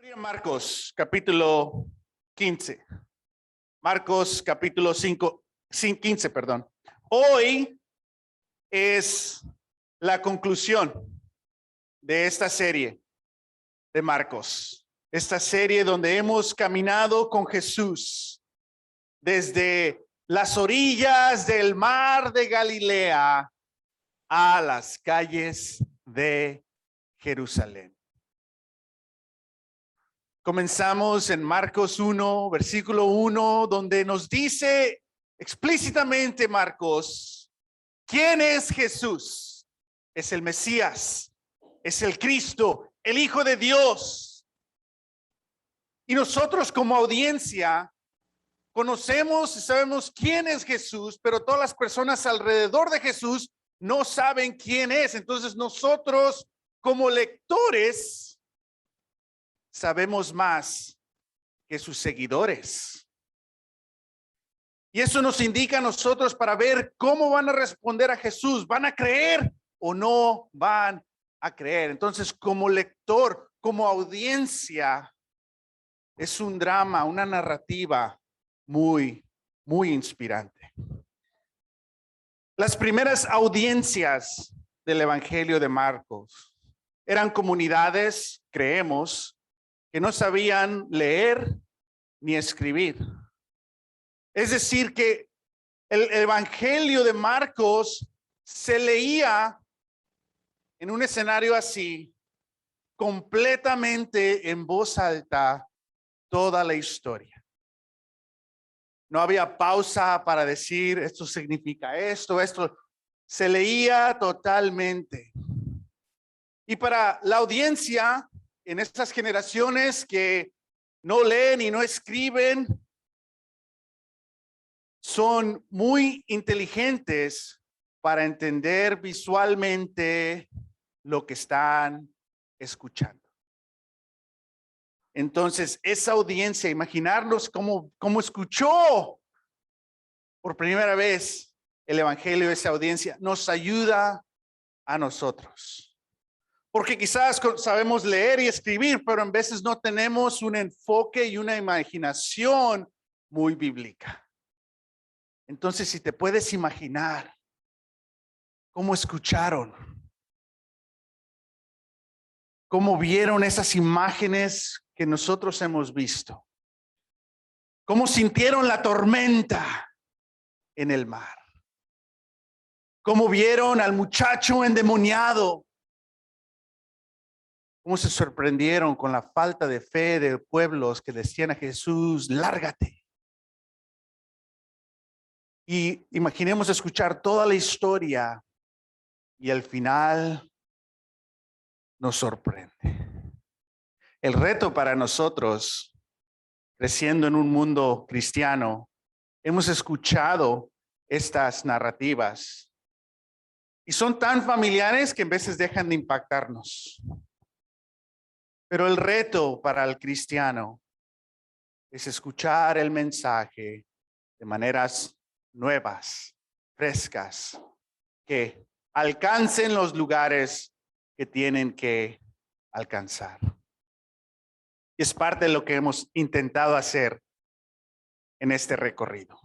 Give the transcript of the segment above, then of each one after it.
Sería Marcos, capítulo 15. Marcos, capítulo 15, perdón. Hoy es la conclusión de esta serie de Marcos. Esta serie donde hemos caminado con Jesús desde las orillas del mar de Galilea a las calles de Jerusalén. Comenzamos en Marcos 1, versículo 1, donde nos dice explícitamente Marcos, ¿quién es Jesús? Es el Mesías, es el Cristo, el Hijo de Dios. Y nosotros como audiencia conocemos y sabemos quién es Jesús, pero todas las personas alrededor de Jesús no saben quién es. Entonces nosotros como lectores sabemos más que sus seguidores. Y eso nos indica a nosotros para ver cómo van a responder a Jesús. ¿Van a creer o no van a creer? Entonces, como lector, como audiencia, es un drama, una narrativa muy inspirante. Las primeras audiencias del Evangelio de Marcos eran comunidades, creemos, que no sabían leer ni escribir. Es decir, que el Evangelio de Marcos se leía en un escenario así, completamente en voz alta, toda la historia. No había pausa para decir esto significa esto. Se leía totalmente. Y para la audiencia en estas generaciones que no leen y no escriben, son muy inteligentes para entender visualmente lo que están escuchando. Entonces, esa audiencia, imaginarnos cómo escuchó por primera vez el Evangelio, esa audiencia, nos ayuda a nosotros. Porque quizás sabemos leer y escribir, pero en veces no tenemos un enfoque y una imaginación muy bíblica. Entonces, si te puedes imaginar cómo escucharon, cómo vieron esas imágenes que nosotros hemos visto, cómo sintieron la tormenta en el mar, cómo vieron al muchacho endemoniado, cómo se sorprendieron con la falta de fe de pueblos que decían a Jesús, lárgate. Y imaginemos escuchar toda la historia y al final nos sorprende. El reto para nosotros, creciendo en un mundo cristiano, hemos escuchado estas narrativas y son tan familiares que en veces dejan de impactarnos. Pero el reto para el cristiano es escuchar el mensaje de maneras nuevas, frescas, que alcancen los lugares que tienen que alcanzar. Y es parte de lo que hemos intentado hacer en este recorrido.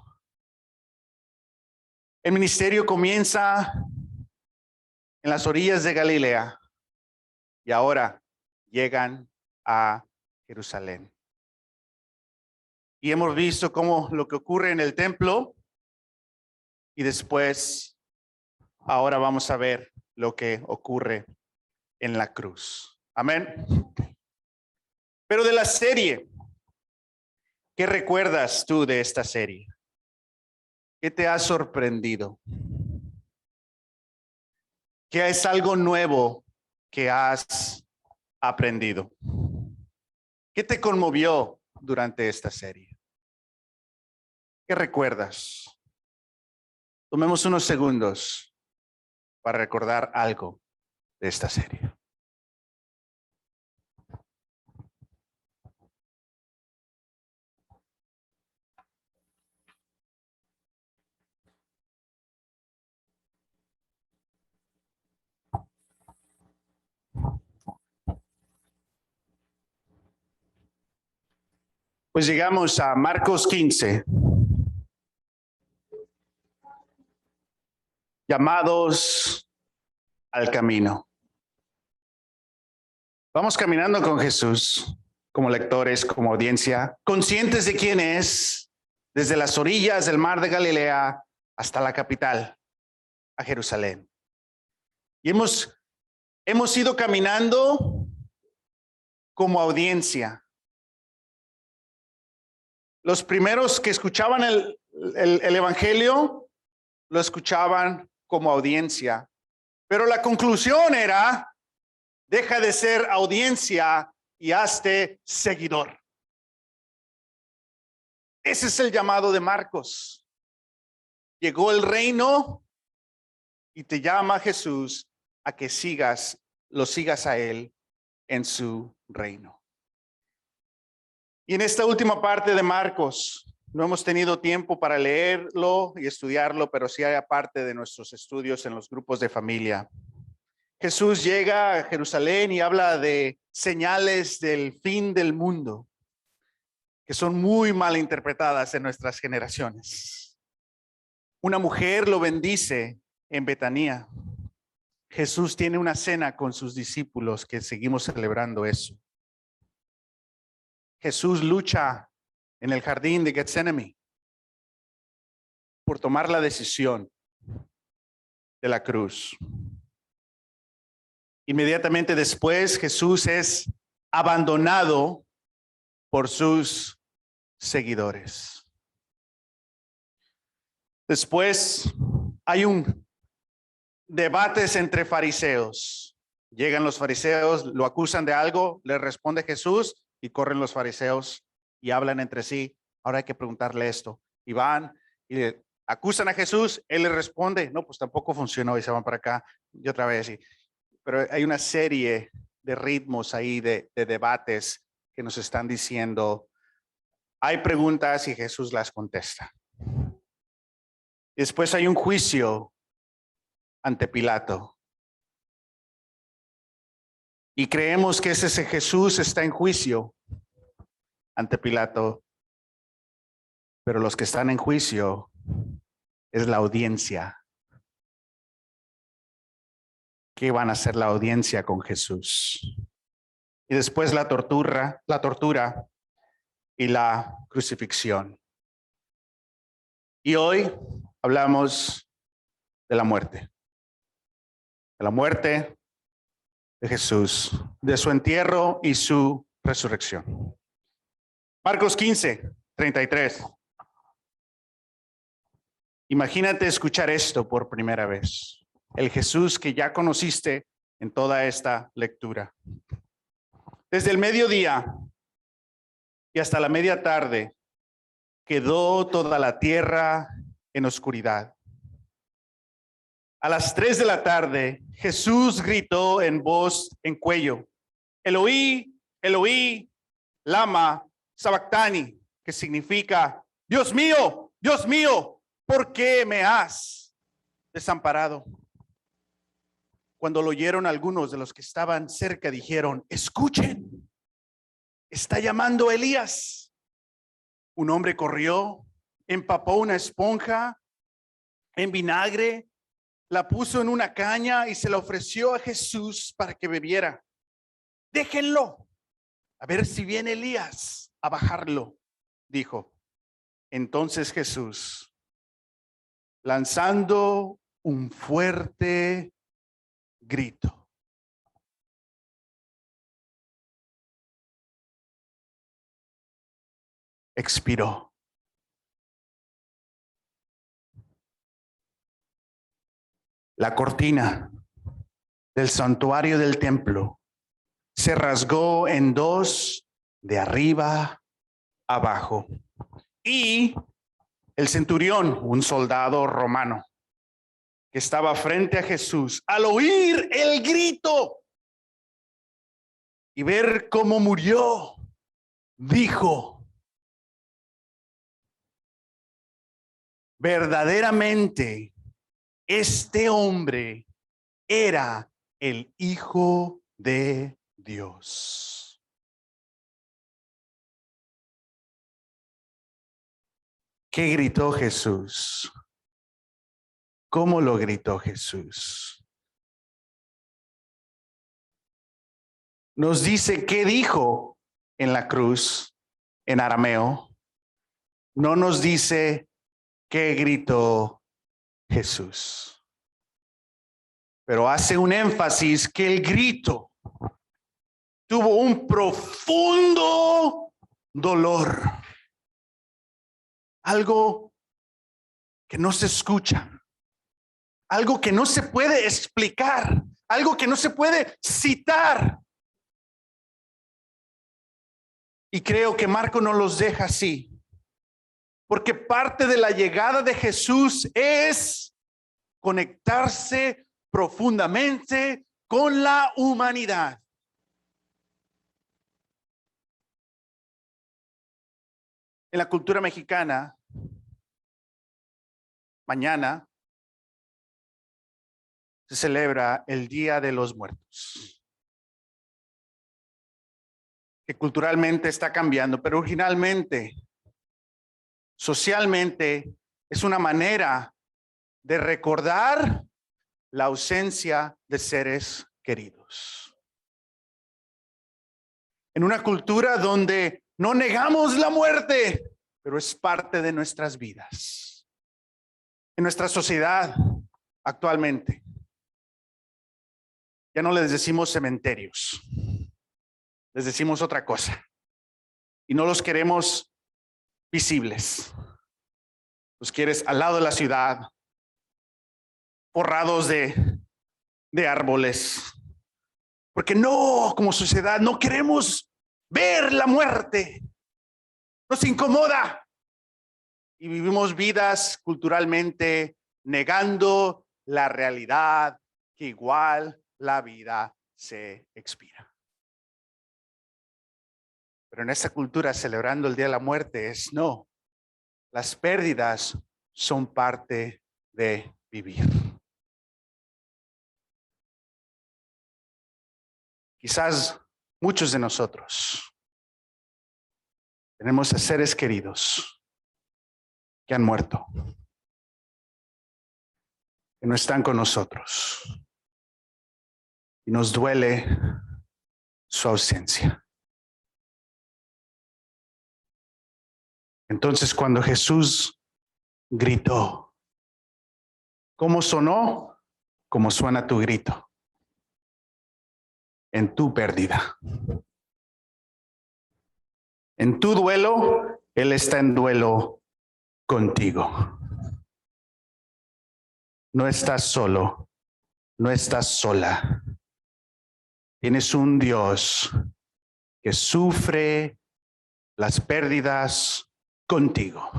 El ministerio comienza en las orillas de Galilea y ahora llegan a Jerusalén. Y hemos visto cómo lo que ocurre en el templo y después ahora vamos a ver lo que ocurre en la cruz. Amén. Pero de la serie, ¿qué recuerdas tú de esta serie? ¿Qué te ha sorprendido? ¿Qué es algo nuevo que has aprendido? ¿Qué te conmovió durante esta serie? ¿Qué recuerdas? Tomemos unos segundos para recordar algo de esta serie. Pues llegamos a Marcos 15. Llamados al camino. Vamos caminando con Jesús como lectores, como audiencia, conscientes de quién es, desde las orillas del mar de Galilea hasta la capital, a Jerusalén. Y hemos ido caminando como audiencia. Los primeros que escuchaban el evangelio lo escuchaban como audiencia, pero la conclusión era: deja de ser audiencia y hazte seguidor. Ese es el llamado de Marcos. Llegó el reino y te llama Jesús a que lo sigas a él en su reino. Y en esta última parte de Marcos, no hemos tenido tiempo para leerlo y estudiarlo, pero sí hay parte de nuestros estudios en los grupos de familia. Jesús llega a Jerusalén y habla de señales del fin del mundo, que son muy mal interpretadas en nuestras generaciones. Una mujer lo bendice en Betanía. Jesús tiene una cena con sus discípulos que seguimos celebrando eso. Jesús lucha en el jardín de Getsemaní por tomar la decisión de la cruz. Inmediatamente después, Jesús es abandonado por sus seguidores. Después hay un debates entre fariseos. Llegan los fariseos, lo acusan de algo, le responde Jesús y corren los fariseos y hablan entre sí. Ahora hay que preguntarle esto. Y van y le acusan a Jesús, él le responde, no, pues tampoco funcionó, y se van para acá y otra vez. Pero hay una serie de ritmos ahí, de debates que nos están diciendo, hay preguntas y Jesús las contesta. Después hay un juicio ante Pilato. Y creemos que ese Jesús está en juicio ante Pilato. Pero los que están en juicio es la audiencia. ¿Qué van a hacer la audiencia con Jesús? Y después la tortura y la crucifixión. Y hoy hablamos de la muerte. De la muerte de Jesús, de su entierro y su resurrección. Marcos 15, 33. Imagínate escuchar esto por primera vez. El Jesús que ya conociste en toda esta lectura. Desde el mediodía y hasta la media tarde quedó toda la tierra en oscuridad. A las 3 de la tarde, Jesús gritó en voz en cuello: Eloí, Eloí, lama sabactani, que significa: Dios mío, ¿por qué me has desamparado? Cuando lo oyeron, algunos de los que estaban cerca dijeron: escuchen, está llamando a Elías. Un hombre corrió, empapó una esponja en vinagre, la puso en una caña y se la ofreció a Jesús para que bebiera. Déjenlo, a ver si viene Elías a bajarlo, dijo. Entonces Jesús, lanzando un fuerte grito, expiró. La cortina del santuario del templo se rasgó en dos, de arriba a abajo. Y el centurión, un soldado romano que estaba frente a Jesús, al oír el grito y ver cómo murió, dijo: verdaderamente este hombre era el Hijo de Dios. ¿Qué gritó Jesús? ¿Cómo lo gritó Jesús? Nos dice qué dijo en la cruz en arameo. No nos dice qué gritó Jesús. Pero hace un énfasis que el grito tuvo un profundo dolor. Algo que no se escucha. Algo que no se puede explicar. Algo que no se puede citar. Y creo que Marco nos los deja así. Porque parte de la llegada de Jesús es conectarse profundamente con la humanidad. En la cultura mexicana, mañana se celebra el Día de los Muertos, que culturalmente está cambiando, pero originalmente, socialmente, es una manera de recordar la ausencia de seres queridos. En una cultura donde no negamos la muerte, pero es parte de nuestras vidas. En nuestra sociedad actualmente, ya no les decimos cementerios, les decimos otra cosa. Y no los queremos visibles. Los quieres al lado de la ciudad, forrados de árboles. Porque no, como sociedad, no queremos ver la muerte. Nos incomoda. Y vivimos vidas culturalmente negando la realidad que igual la vida se expira. Pero en esta cultura celebrando el Día de la Muerte es no. Las pérdidas son parte de vivir. Quizás muchos de nosotros tenemos a seres queridos que han muerto, que no están con nosotros. Y nos duele su ausencia. Entonces, cuando Jesús gritó, ¿cómo sonó? Como suena tu grito en tu pérdida. En tu duelo, Él está en duelo contigo. No estás solo, no estás sola. Tienes un Dios que sufre las pérdidas contigo.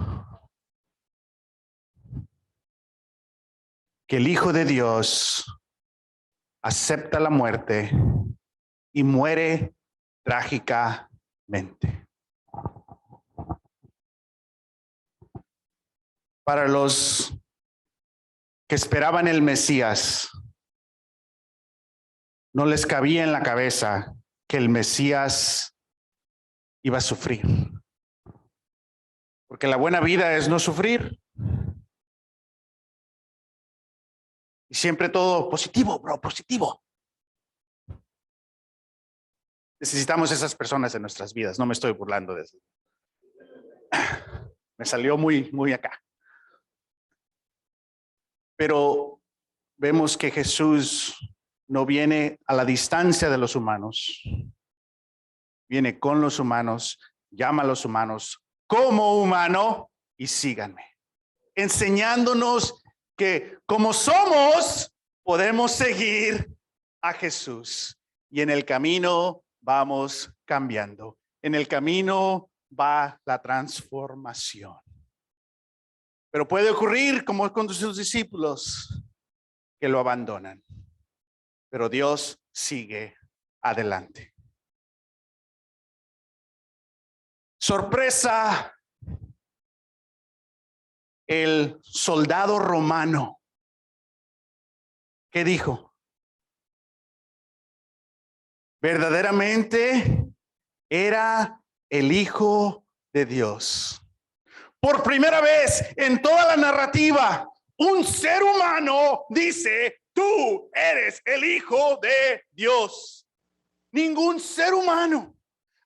Que el Hijo de Dios acepta la muerte y muere trágicamente. Para los que esperaban el Mesías, no les cabía en la cabeza que el Mesías iba a sufrir. Porque la buena vida es no sufrir. Y siempre todo positivo, bro, positivo. Necesitamos esas personas en nuestras vidas. No me estoy burlando de eso. Me salió muy acá. Pero vemos que Jesús no viene a la distancia de los humanos. Viene con los humanos, llama a los humanos como humano y síganme. Enseñándonos que como somos, podemos seguir a Jesús. Y en el camino vamos cambiando. En el camino va la transformación. Pero puede ocurrir como con sus discípulos que lo abandonan. Pero Dios sigue adelante. Sorpresa, el soldado romano, ¿qué dijo? Verdaderamente era el Hijo de Dios. Por primera vez en toda la narrativa, un ser humano dice, tú eres el Hijo de Dios. Ningún ser humano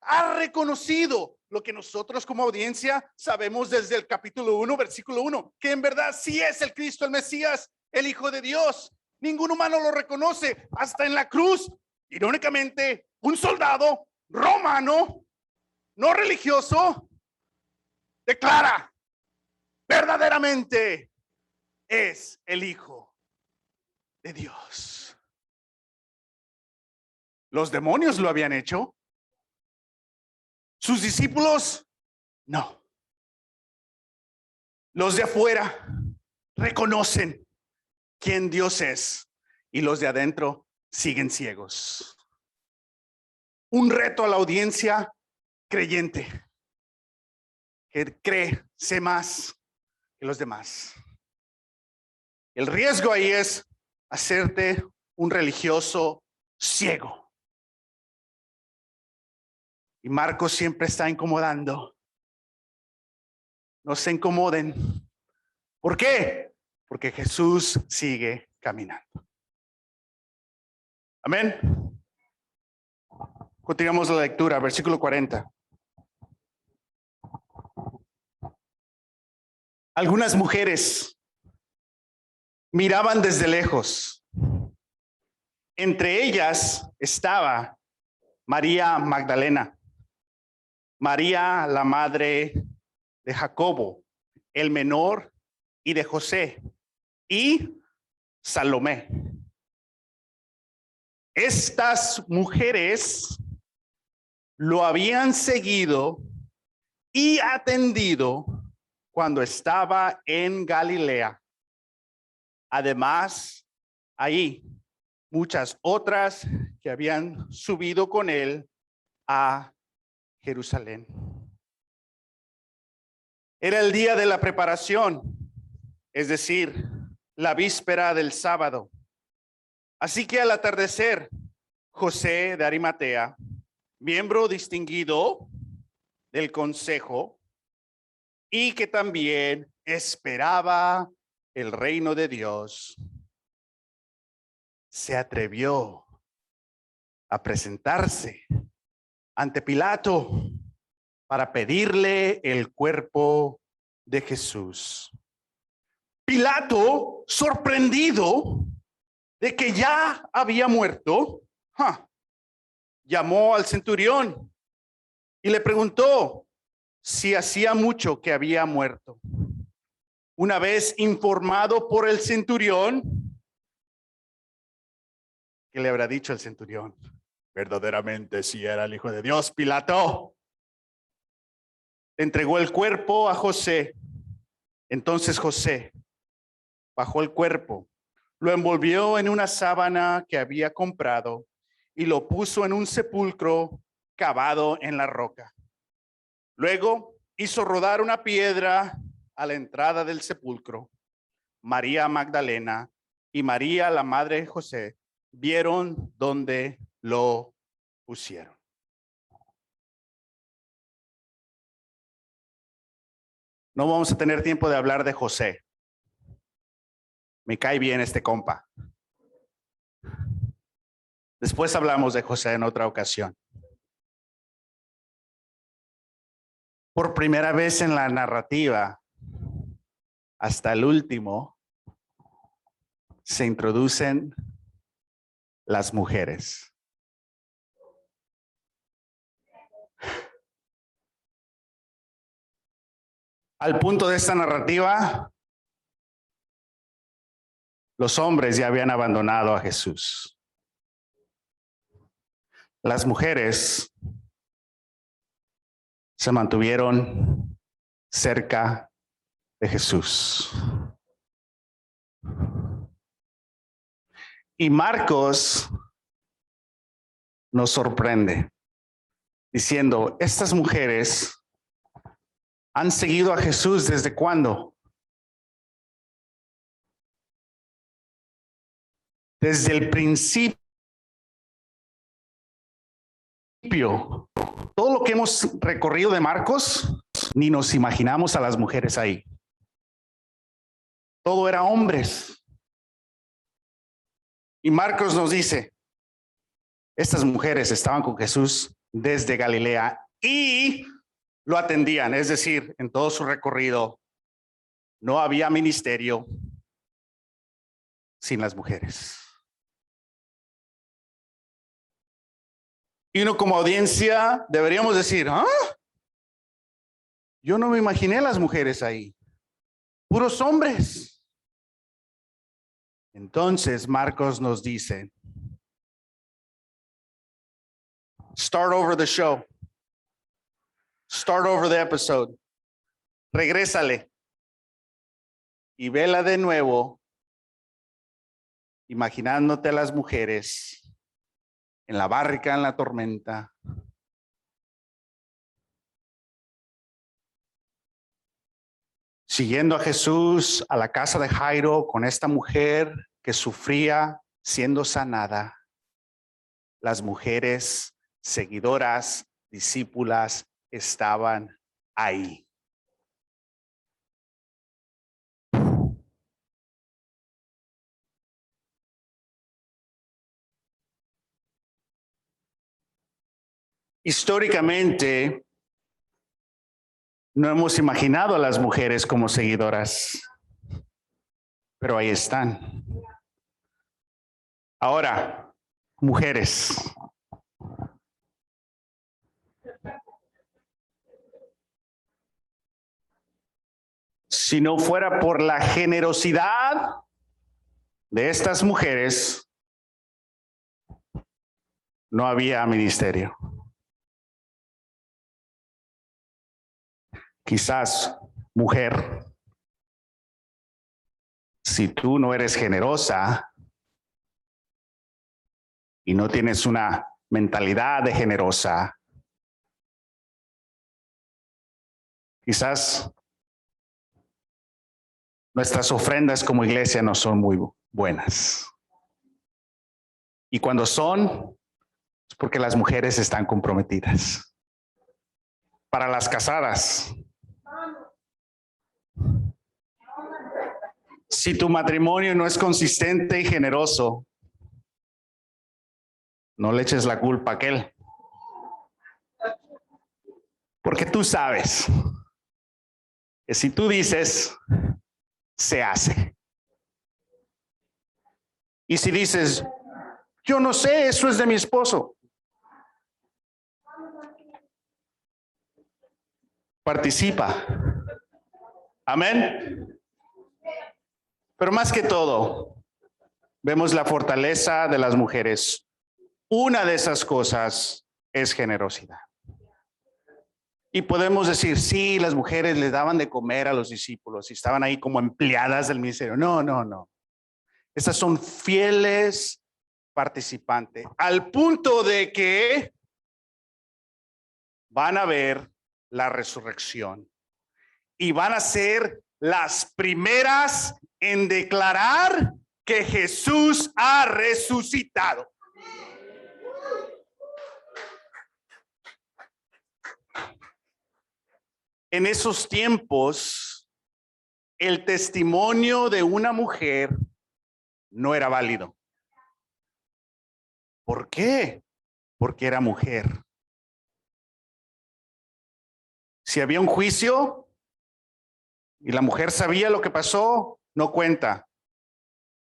ha reconocido lo que nosotros como audiencia sabemos desde el capítulo 1, versículo 1, que en verdad sí es el Cristo, el Mesías, el Hijo de Dios. Ningún humano lo reconoce. Hasta en la cruz, irónicamente, un soldado romano, no religioso, declara, verdaderamente es el Hijo de Dios. Los demonios lo habían hecho. Sus discípulos, no. Los de afuera reconocen quién Dios es y los de adentro siguen ciegos. Un reto a la audiencia creyente que cree, sé más que los demás. El riesgo ahí es hacerte un religioso ciego. Y Marcos siempre está incomodando. No se incomoden. ¿Por qué? Porque Jesús sigue caminando. Amén. Continuamos la lectura, versículo 40. Algunas mujeres miraban desde lejos. Entre ellas estaba María Magdalena, María la madre de Jacobo, el menor, y de José, y Salomé. Estas mujeres lo habían seguido y atendido cuando estaba en Galilea. Además, ahí muchas otras que habían subido con él a Jerusalén. Era el día de la preparación, es decir, la víspera del sábado. Así que al atardecer, José de Arimatea, miembro distinguido del consejo y que también esperaba el reino de Dios, se atrevió a presentarse ante Pilato para pedirle el cuerpo de Jesús. Pilato, sorprendido de que ya había muerto, llamó al centurión y le preguntó si hacía mucho que había muerto. Una vez informado por el centurión, ¿qué le habrá dicho el centurión? Verdaderamente si era el Hijo de Dios, Pilato. Entregó el cuerpo a José. Entonces José bajó el cuerpo, lo envolvió en una sábana que había comprado y lo puso en un sepulcro cavado en la roca. Luego hizo rodar una piedra a la entrada del sepulcro. María Magdalena y María, la madre de José, vieron dónde lo pusieron. No vamos a tener tiempo de hablar de José. Me cae bien este compa. Después hablamos de José en otra ocasión. Por primera vez en la narrativa, hasta el último, se introducen las mujeres. Al punto de esta narrativa, los hombres ya habían abandonado a Jesús. Las mujeres se mantuvieron cerca de Jesús. Y Marcos nos sorprende diciendo, estas mujeres han seguido a Jesús ¿desde cuándo? Desde el principio. Todo lo que hemos recorrido de Marcos vemos ni nos imaginamos a las mujeres ahí. Todo era hombres. Y Marcos nos dice, estas mujeres estaban con Jesús desde Galilea y lo atendían, es decir, en todo su recorrido no había ministerio sin las mujeres. Y uno como audiencia deberíamos decir, ¿ah? Yo no me imaginé a las mujeres ahí, puros hombres. Entonces Marcos nos dice, start over the show. Start over the episode. Regrésale. Y vela de nuevo, imaginándote a las mujeres en la barca, en la tormenta. Siguiendo a Jesús a la casa de Jairo con esta mujer que sufría siendo sanada. Las mujeres seguidoras, discípulas, estaban ahí. Históricamente, no hemos imaginado a las mujeres como seguidoras, pero ahí están. Ahora, mujeres. Si no fuera por la generosidad de estas mujeres, no había ministerio. Quizás, mujer, si tú no eres generosa y no tienes una mentalidad de generosa, quizás nuestras ofrendas como iglesia no son muy buenas. Y cuando son, es porque las mujeres están comprometidas. Para las casadas, si tu matrimonio no es consistente y generoso, no le eches la culpa a aquel. Porque tú sabes que si tú dices, se hace. Y si dices, yo no sé, eso es de mi esposo. Participa. Amén. Pero más que todo, vemos la fortaleza de las mujeres. Una de esas cosas es generosidad. Y podemos decir, sí, las mujeres les daban de comer a los discípulos y estaban ahí como empleadas del ministerio. No, no, no. Estas son fieles participantes, al punto de que van a ver la resurrección y van a ser las primeras en declarar que Jesús ha resucitado. En esos tiempos, el testimonio de una mujer no era válido. ¿Por qué? Porque era mujer. Si había un juicio y la mujer sabía lo que pasó, no cuenta.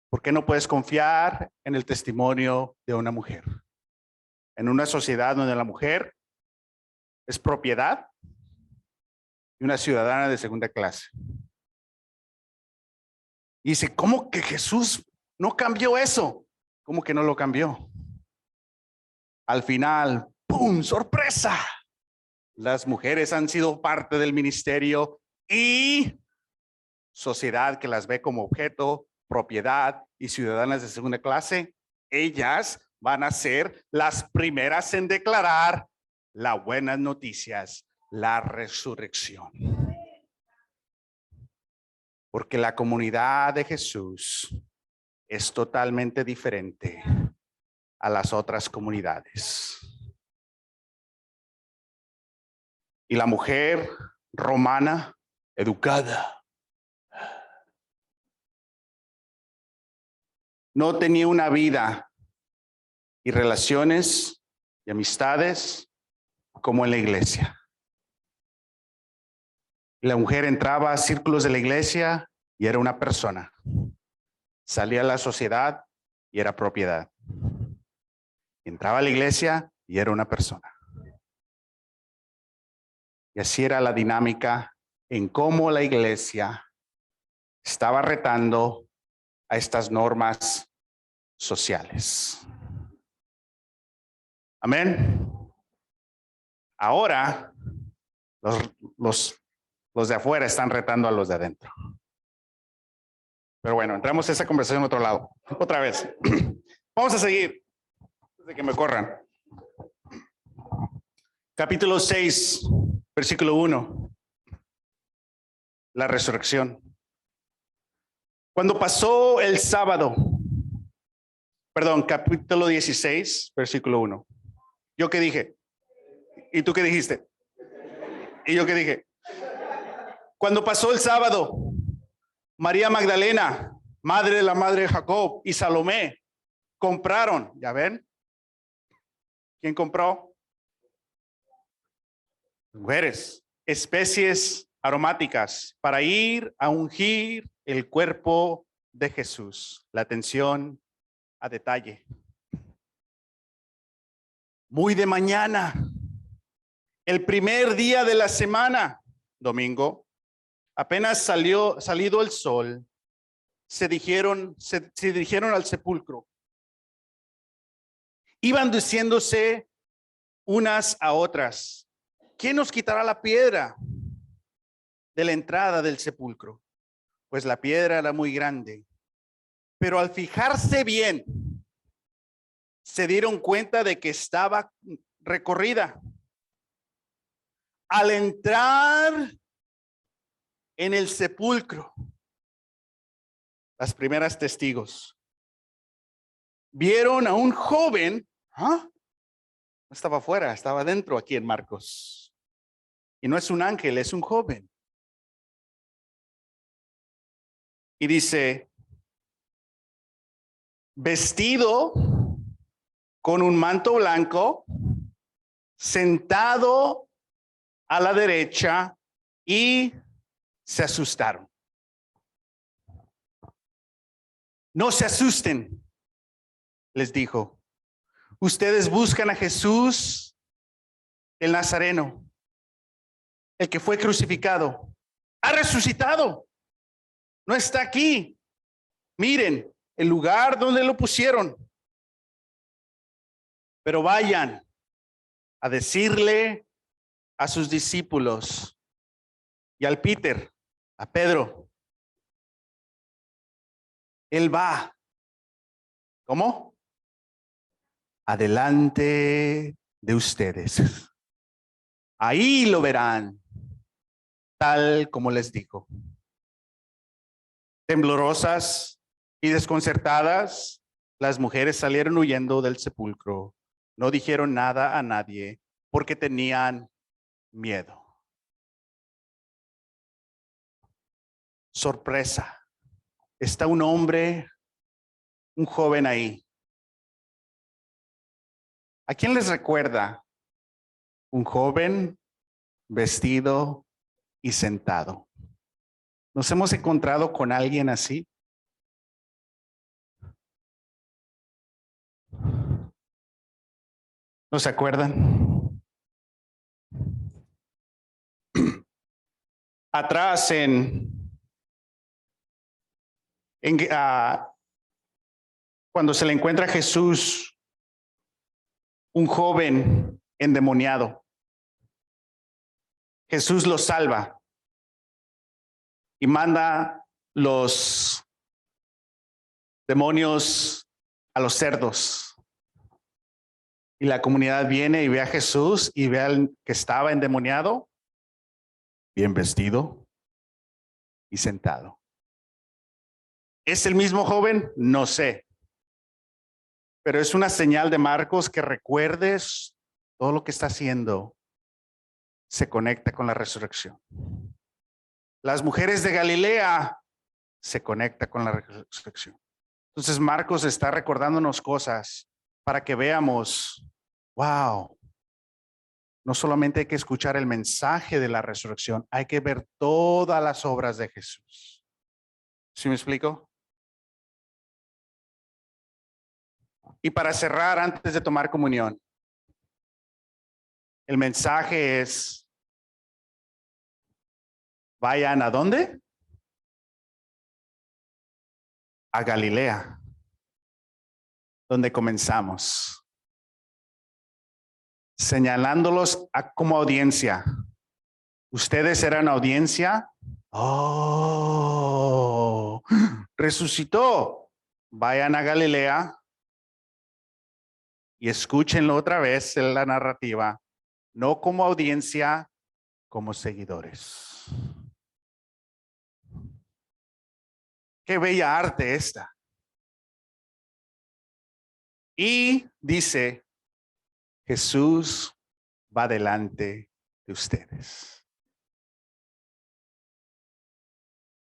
¿Por qué no puedes confiar en el testimonio de una mujer? En una sociedad donde la mujer es propiedad y una ciudadana de segunda clase. Y dice, ¿cómo que Jesús no cambió eso? ¿Cómo que no lo cambió? Al final, ¡pum! ¡Sorpresa! Las mujeres han sido parte del ministerio y sociedad que las ve como objeto, propiedad y ciudadanas de segunda clase, ellas van a ser las primeras en declarar las buenas noticias, la resurrección. Porque la comunidad de Jesús es totalmente diferente a las otras comunidades. Y la mujer romana, educada. No tenía una vida y relaciones y amistades como en la iglesia. La mujer entraba a círculos de la iglesia y era una persona. Salía a la sociedad y era propiedad. Entraba a la iglesia y era una persona. Y así era la dinámica en cómo la iglesia estaba retando a estas normas sociales. Amén. Ahora los de afuera están retando a los de adentro. Pero bueno, entramos a esa conversación en otro lado. Otra vez. Vamos a seguir antes de que me corran. Capítulo 6, versículo 1. La resurrección. Cuando pasó el sábado, capítulo 16, versículo 1. ¿Yo qué dije? ¿Y tú qué dijiste? ¿Y yo qué dije? Cuando pasó el sábado, María Magdalena, madre de la madre de Jacob, y Salomé compraron, ¿ya ven? ¿Quién compró? Mujeres, especies aromáticas para ir a ungir el cuerpo de Jesús. La atención a detalle. Muy de mañana, el primer día de la semana, domingo, apenas salido el sol, se dirigieron al sepulcro. Iban diciéndose unas a otras: ¿quién nos quitará la piedra de la entrada del sepulcro? Pues la piedra era muy grande. Pero al fijarse bien, se dieron cuenta de que estaba recorrida. Al entrar en el sepulcro, las primeras testigos vieron a un joven. No estaba afuera, estaba dentro aquí en Marcos. Y no es un ángel, es un joven. Y dice, vestido con un manto blanco, sentado a la derecha, y se asustaron. No se asusten, les dijo. Ustedes buscan a Jesús, el Nazareno, el que fue crucificado. Ha resucitado. No está aquí. Miren el lugar donde lo pusieron. Pero vayan a decirle a sus discípulos y al Peter, a Pedro. Él va. ¿Cómo? Adelante de ustedes. Ahí lo verán, tal como les dijo. Temblorosas y desconcertadas, las mujeres salieron huyendo del sepulcro. No dijeron nada a nadie porque tenían miedo. Sorpresa. Está un hombre, un joven ahí. ¿A quién les recuerda? Un joven vestido y sentado. ¿Nos hemos encontrado con alguien así? ¿No se acuerdan? Atrás cuando se le encuentra a Jesús, un joven endemoniado. Jesús lo salva y manda los demonios a los cerdos. Y la comunidad viene y ve a Jesús y ve al que estaba endemoniado, bien vestido y sentado. ¿Es el mismo joven? No sé. Pero es una señal de Marcos que recuerdes todo lo que está haciendo se conecta con la resurrección. Las mujeres de Galilea se conecta con la resurrección. Entonces Marcos está recordándonos cosas para que veamos, wow, no solamente hay que escuchar el mensaje de la resurrección, hay que ver todas las obras de Jesús. ¿Sí me explico? Y para cerrar, antes de tomar comunión, el mensaje es, vayan ¿a dónde? A Galilea, donde comenzamos, señalándolos como audiencia. Ustedes eran audiencia. Oh, resucitó. Vayan a Galilea y escúchenlo otra vez en la narrativa, no como audiencia, como seguidores. Qué bella arte esta. Y dice, Jesús va delante de ustedes.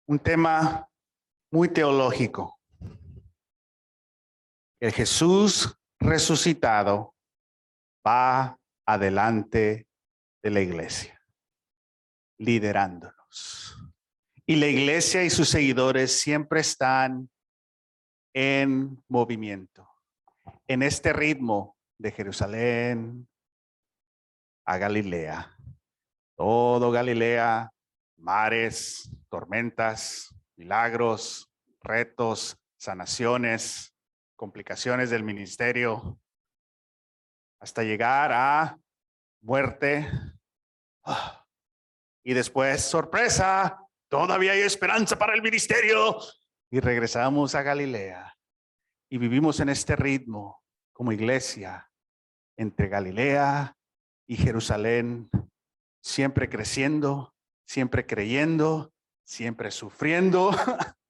Un tema muy teológico. El Jesús resucitado va adelante de la iglesia, liderándonos. Y la iglesia y sus seguidores siempre están en movimiento, en este ritmo de Jerusalén a Galilea. Todo Galilea, mares, tormentas, milagros, retos, sanaciones, complicaciones del ministerio, hasta llegar a muerte. Y después, sorpresa, todavía hay esperanza para el ministerio. Y regresamos a Galilea y vivimos en este ritmo como iglesia entre Galilea y Jerusalén, siempre creciendo, siempre creyendo, siempre sufriendo,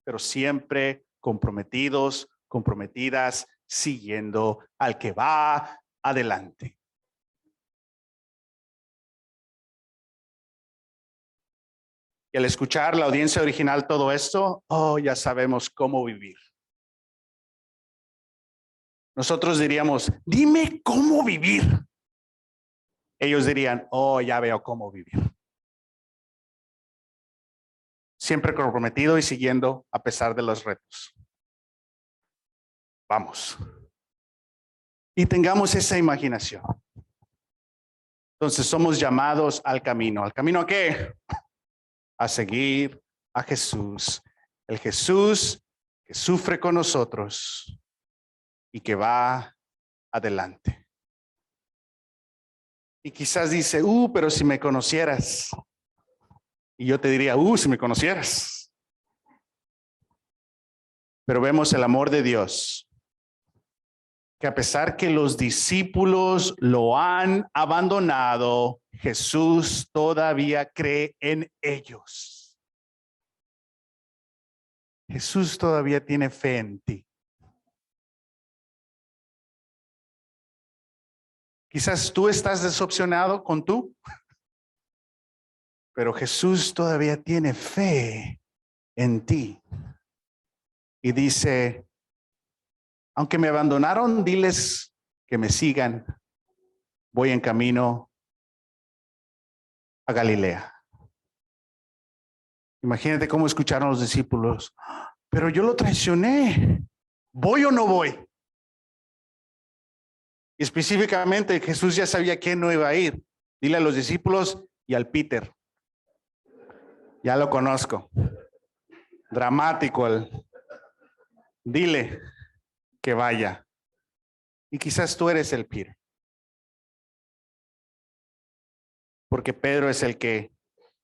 pero siempre comprometidos, comprometidas, siguiendo al que va adelante. Y al escuchar la audiencia original todo esto, ya sabemos cómo vivir. Nosotros diríamos, dime cómo vivir. Ellos dirían, ya veo cómo vivir. Siempre comprometido y siguiendo a pesar de los retos. Vamos. Y tengamos esa imaginación. Entonces somos llamados al camino. ¿Al camino a qué? A seguir a Jesús. El Jesús que sufre con nosotros y que va adelante. Y quizás dice, pero si me conocieras. Y yo te diría, si me conocieras. Pero vemos el amor de Dios, que a pesar que los discípulos lo han abandonado, Jesús todavía cree en ellos. Jesús todavía tiene fe en ti. Quizás tú estás decepcionado con tú, pero Jesús todavía tiene fe en ti. Y dice, aunque me abandonaron, diles que me sigan. Voy en camino a Galilea. Imagínate cómo escucharon los discípulos. Pero yo lo traicioné. ¿Voy o no voy? Y específicamente Jesús ya sabía quién no iba a ir. Dile a los discípulos y al Peter. Ya lo conozco. Dramático. Dile que vaya. Y quizás tú eres el Peter. Porque Pedro es el que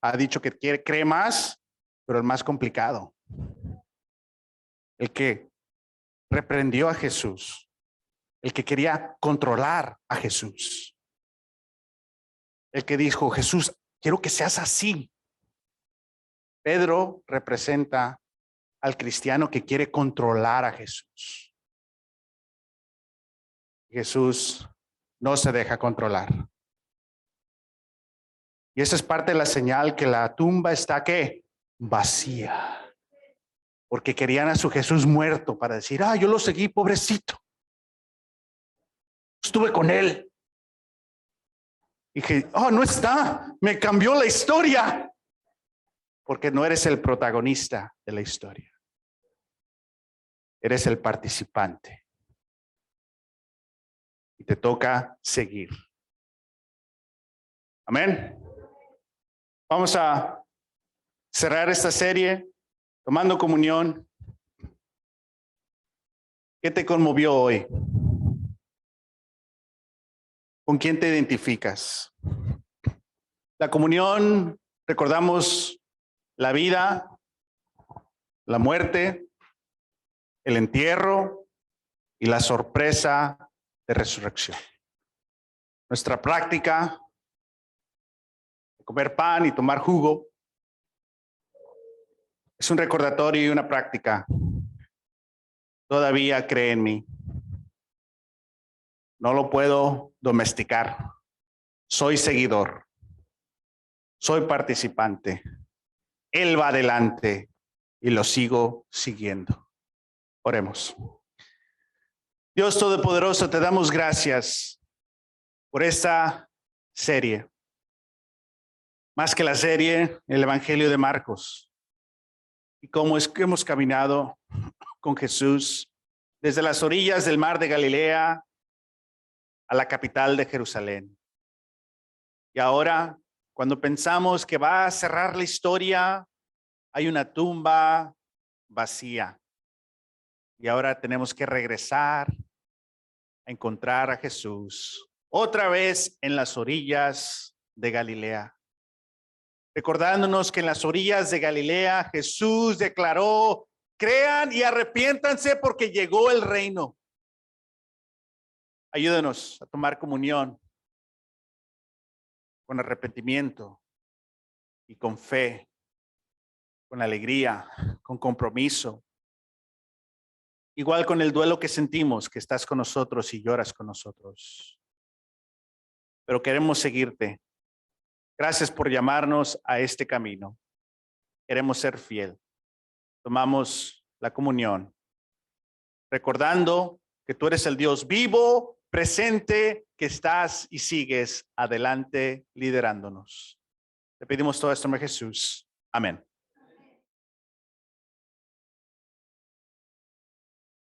ha dicho que cree más, pero el más complicado. El que reprendió a Jesús. El que quería controlar a Jesús. El que dijo, Jesús, quiero que seas así. Pedro representa al cristiano que quiere controlar a Jesús. Jesús no se deja controlar. Y esa es parte de la señal que la tumba está, ¿qué? Vacía. Porque querían a su Jesús muerto para decir, yo lo seguí, pobrecito. Estuve con él. Y dije, no está, me cambió la historia. Porque no eres el protagonista de la historia. Eres el participante. Y te toca seguir. Amén. Vamos a cerrar esta serie tomando comunión. ¿Qué te conmovió hoy? ¿Con quién te identificas? La comunión, recordamos la vida, la muerte, el entierro y la sorpresa de resurrección. Nuestra práctica de comer pan y tomar jugo es un recordatorio y una práctica. Todavía cree en mí. No lo puedo domesticar. Soy seguidor. Soy participante. Él va adelante y lo sigo siguiendo. Oremos. Dios Todopoderoso, te damos gracias por esta serie. Más que la serie, el Evangelio de Marcos. Y cómo es que hemos caminado con Jesús desde las orillas del mar de Galilea a la capital de Jerusalén. Y ahora, cuando pensamos que va a cerrar la historia, hay una tumba vacía. Y ahora tenemos que regresar a encontrar a Jesús otra vez en las orillas de Galilea. Recordándonos que en las orillas de Galilea Jesús declaró: crean y arrepiéntanse porque llegó el reino. Ayúdenos a tomar comunión con arrepentimiento y con fe, con alegría, con compromiso. Igual con el duelo que sentimos, que estás con nosotros y lloras con nosotros. Pero queremos seguirte. Gracias por llamarnos a este camino. Queremos ser fiel. Tomamos la comunión, recordando que tú eres el Dios vivo, presente, que estás y sigues adelante liderándonos. Te pedimos todo esto en Jesús. Amén.